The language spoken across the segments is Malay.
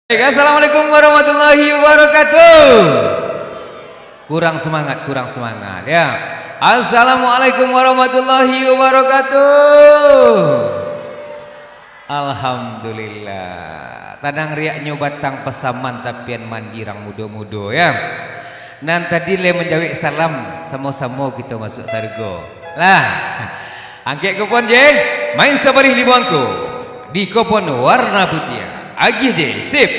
Assalamualaikum warahmatullahi wabarakatuh. Kurang semangat ya. Assalamualaikum warahmatullahi wabarakatuh. Alhamdulillah. Tadang riak nyobatang pesaman tapian mandirang mudo-mudo ya. Nan tadi le menjawab salam sama-sama kita masuk sargo. Lah, angket kupon je, main sabarih libuangku di kupon warna putih. Agi je, sip.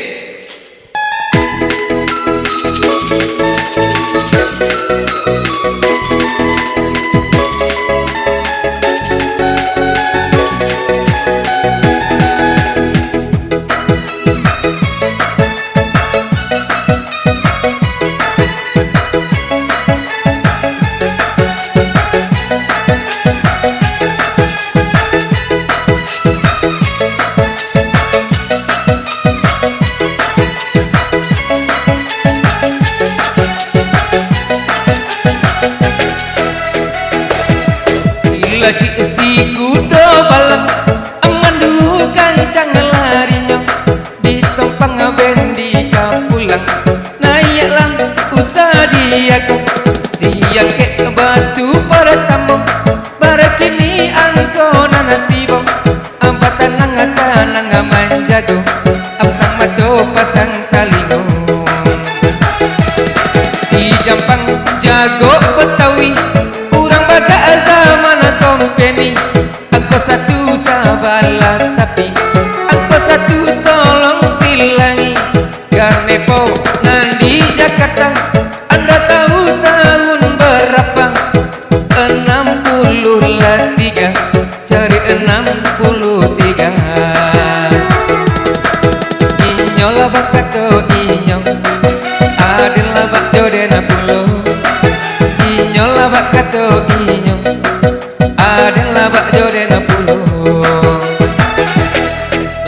Cik si kudo balang amandu kancang larinya di tompang bendi kapulang naiklah usah diaku dia ke batu para tamu barakini angko nanatibo ambatan nangan manjado absang mato pasang talingo si jampang jago betawi kurang baga zaman kompeni aku satu sabarlah tapi aku satu tolong silangi garnepo nandi Jakarta anda tahu tahun berapa 63 cari 63 inyol bakato inyong adalah bak jodena pulo inyol bakato inyong adalah bak jodena pulo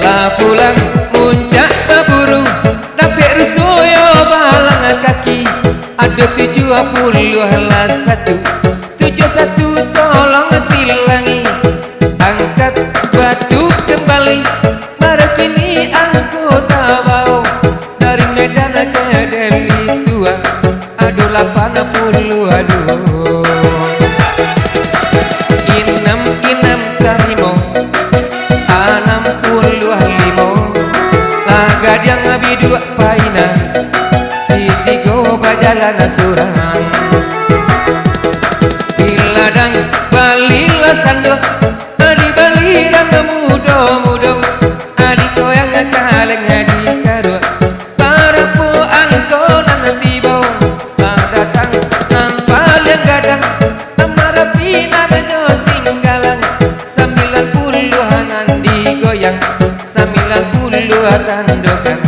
lah pulang muncak burung dapet rusoyo balang kaki ada 71 tolong silangi angkat batu kembali barakini aku tabau dari Medan ke Deli Tua aduh 80 aduh inam karimo 65 laga dia ngabi dua paina si tigo bajalan surang biladang balila sando adi balirang mudo-mudo adi koyang kaleng adi karo para po angko nang tibo datang nang paling gadang amara pinarjo singgalang 90-an digoyang 90 tandokan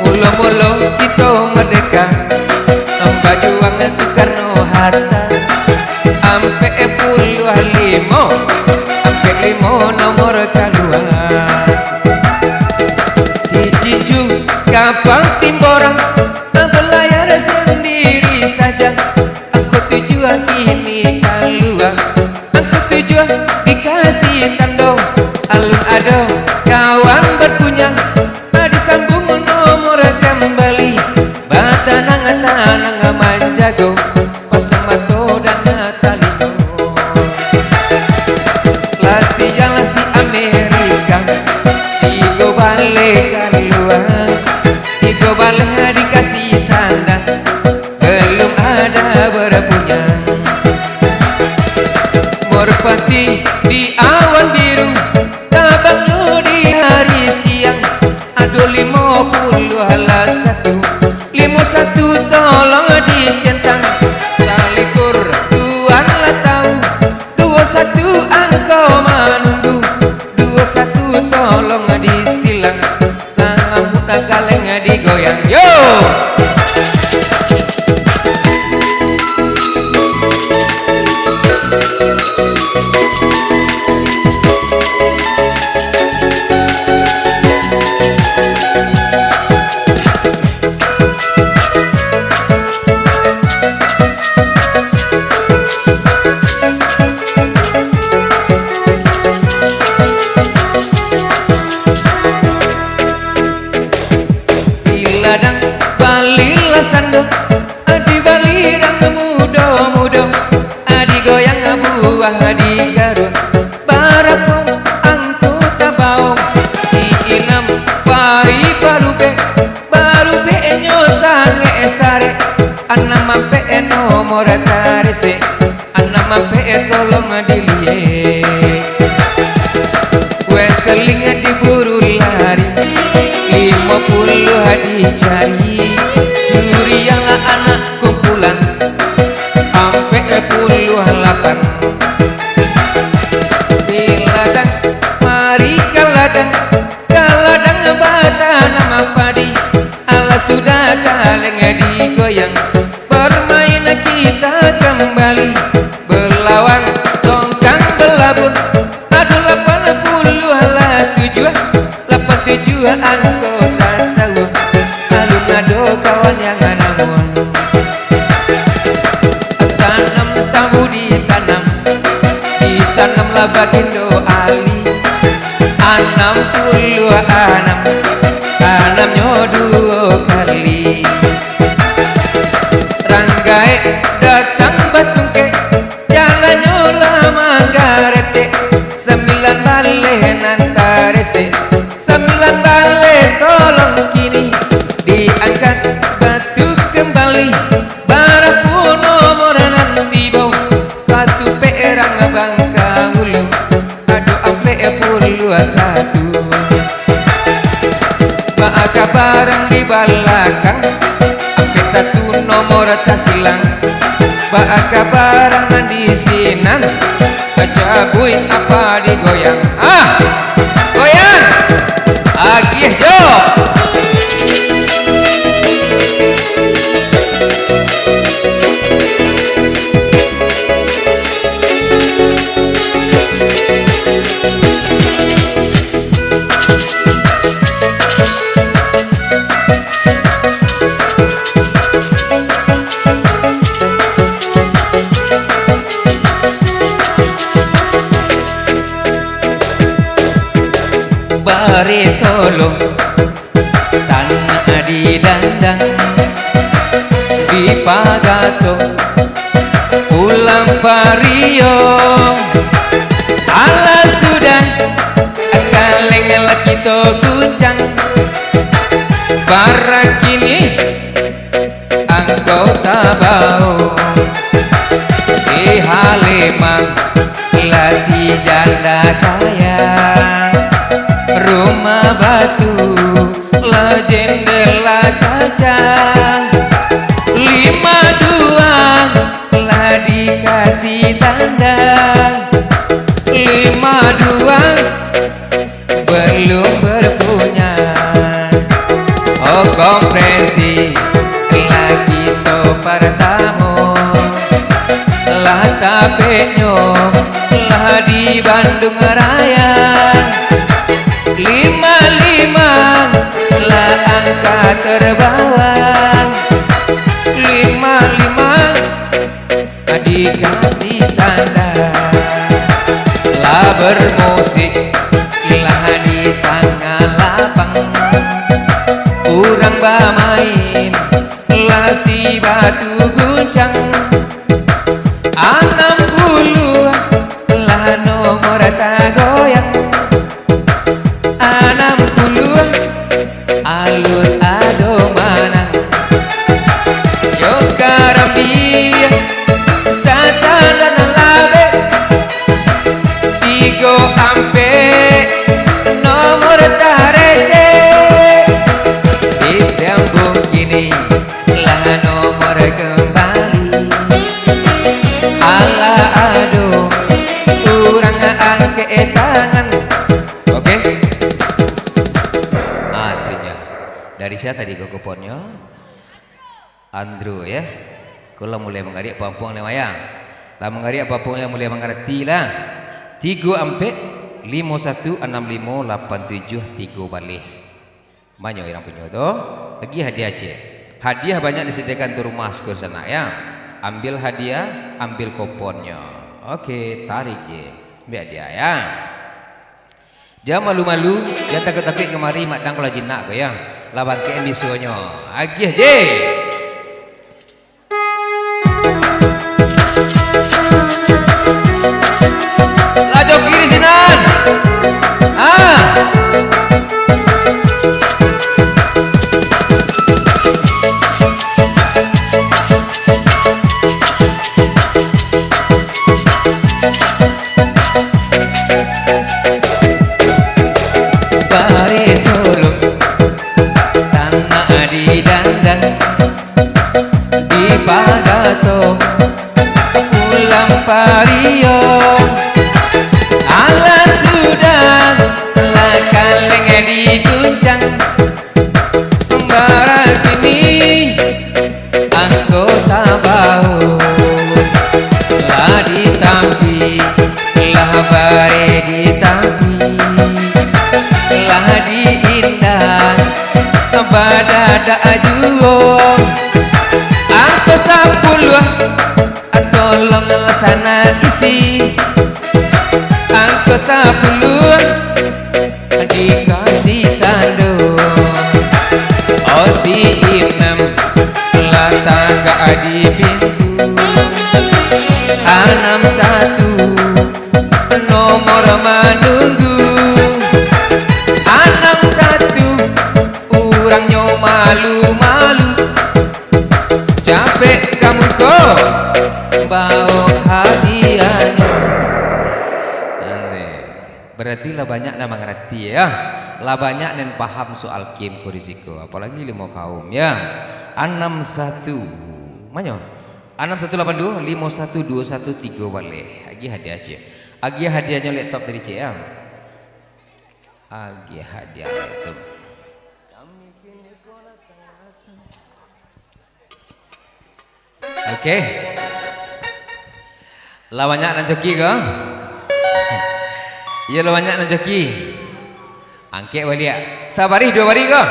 ulo-ulo kita merdeka bajuang Soekarno Hatta ampe 55 ampe 5 nomor kedua si Cicu kapal timborang belayar sendiri saja aku tujuan kini keluar aku tujuan dikasih tandong alun ado kawan berpunya disambung nomor kembali batanang manjago pasang mato dan talingo lasi Amerika tigo balik keluar tigo balik dikasih tanda belum ada berpunya merpati di awan biru tabangnya di hari siang aduh 51 tolong dicentang salikur tuan lah tahu 21 angkau menunggu 21 tolong disilang rambut kaleng digoyang yo buah di Garut Barapong angku tabau si inam pai barube nyo sange sare anama pe nomor tarise anama pe tolong dilie wes keling diburu lari 50 dicari suri yang anak kumpulan sampai puluhan 8 di ladang mari ke ladang bata nama padi ala sudah kaleng digoyang bermain kita kembali berlawan tongkang belabur adu 80 ala 7 anggota sawah alun ado kawan yang namun tanam tamu ditanamlah bagindo ali 60 anamnya 2 kali ranggai datang batungke jalannya lama garete 9 bale nantarese 9 bale tolong kini diangkat batu kembali barapu nomor nanti bau satu perang bangka ulu aduh ampe puluh 1 maka barang di belakang ampe 1 nomor tasilang maka barang di sinan kacabui apa digoyang goyang agih jo bare Solo tanah di dandang di Pagato pulang Vario ala sudah kaleng lagi to kuncang barak kini anggota bau si Halimang lah si janda kaya rumah batu lah jendela kaca 52 lah dikasih tanda 52 belum berpunya oh komprensi lagi to pertamo lah tapeknya lah di Bandung Raya 55 lah angka terbawah 55 dikasih tanda lah bermusik lah di tengah lapang urang bamain lah si batu guncang 60 lah nomor tagoyang 60 alun ado manang yo garam dia satanan labe 3 ampe nomor tarese disambung kini lah nomor kembali ala ado kurang angke tangan oke dari siapa tadi gogoponnya Andrew ya kalau mulai mengarik pampung lemayang lah mengarik pampung yang mulai mengerti lah 3 ampe 516587 3 balik banyak orang punya tu lagi hadiah cek hadiah banyak disediakan di rumah syukur sana ya ambil hadiah ambil kuponnya oke tarik je biar dia ya jangan malu-malu jangan takut-takut kemari mak dang kalau jinak ke ya lawan ke di suonyo agih je bare ditami lah diindah badada ajuong angka 10 tolong sana isi angka 10 dikasih tando oh si Imam lah tangga di pintu 61 nomor menunggu 61 orangnya malu-malu capek kamu kok bawa hadiahnya. Berarti lah banyak nama ngerti ya, lah banyak dan paham soal kim risiko, apalagi lima kaum ya. 61 mana 6182 51213 boleh agi hadiah C agi hadiahnya laptop dari C ya agi hadiah laptop. Oke lah banyak dan joki ke iya lah banyak dan joki angke balik sabari 2 hari ke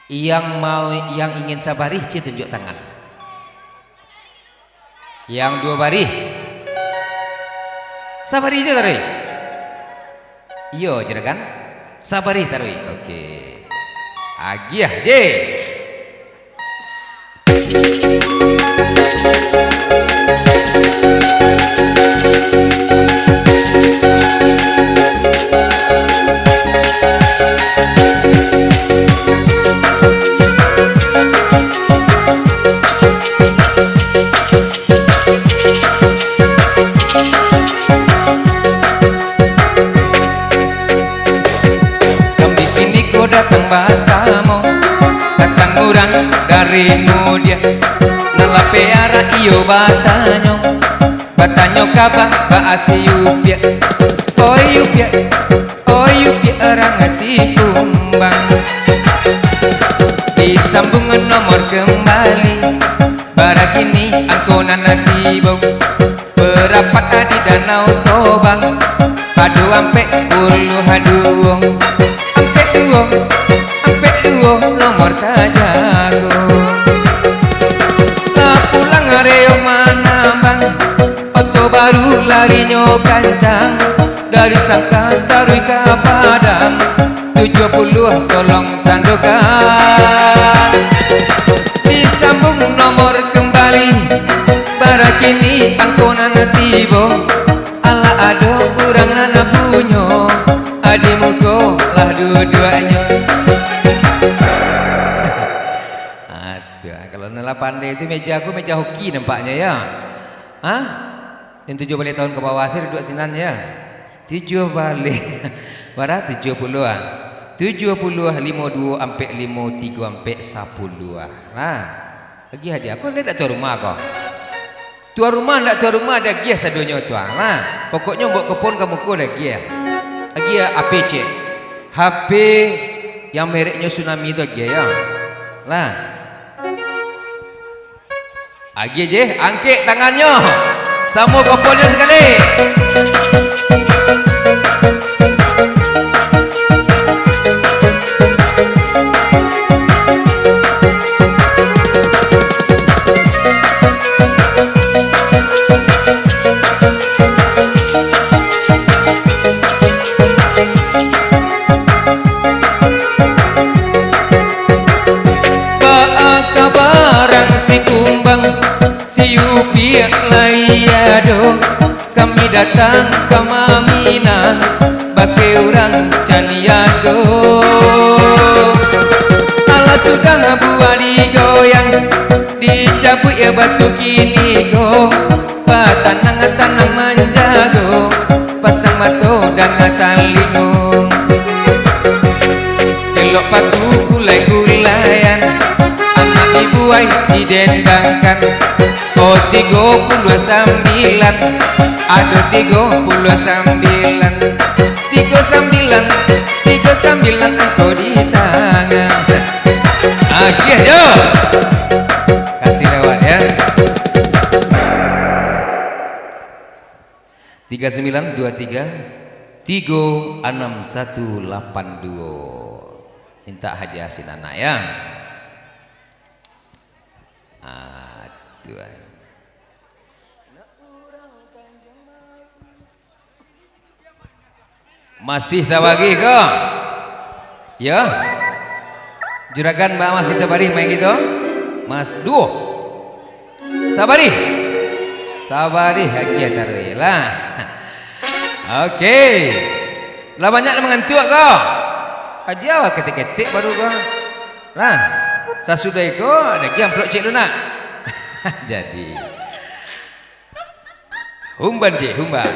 yang ingin sabari C tunjuk tangan yang 2 hari sabari aja taruh iyo jerakan sabari taruh oke agiah J datang bahasamu datang orang dari mudia nala peara iyo batanyo kabar bahasa yupia oh yupia orang ngasih tumbang disambungan nomor kembali barakini angkonan natibau berapat di danau Tobang padu ampe ulu haduong ampe duo nomor tajago pulang areo mana bang oto baru larinya kancang dari Sangka Tarui ke Padang 70 tolong tandokan disambung nomor kembali barakini angkonan tibo ala ado kurang nana punyo adimuko lah dua-duanya. Aduh, kalau nela pandai itu meja aku meja hoki nampaknya ya. Hah? Yang 7 balik tahun ke bawah saya duduk sinan ya. 7 balik. Berapa 70-an? 70 52 sampai 53 sampai 10-an. Nah, lagi hadiah aku lihat tak rumah kau. Tuan rumah tak tuan rumah ada gias sadonya tuan. Nah, pokoknya buat kepon kamu kau ada gias. Lagi ya APC HP yang mereknya Tsunami itu lagi ya lah lagi je angkit tangannya sama kopolnya sekali kami datang ke Mamina bagi orang Caniago ala suka buah digoyang dicabut ya batu kini go tanang manjago pasang mato dan talingo kelok patu gulai-gulayan anak ibu ay didendangkan oh 39 ada 39 engkau di tangan akhir yo kasih lewat ya 3923 36182. Minta hadiah sin anak ya. Tuan. Masih sabagi ke? Ya. Juragan Mbak masih sabari main gitu? Mas duo. Sabari. Sabari hagia taruh lah. Oke. Lah banyak mengantuk kau. Aja ketik-ketik baru kau. Lah, sasudah itu ada yang peluk cik lunak. Jadi. Humban je, humban.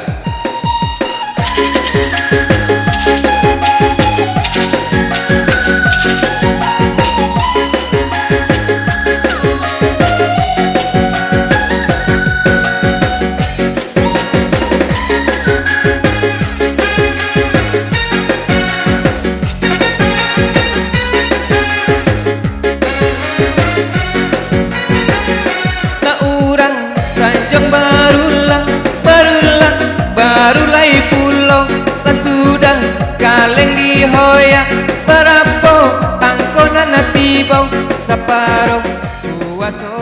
Kaleng di hoya berapo angkonan natibau saparo kuaso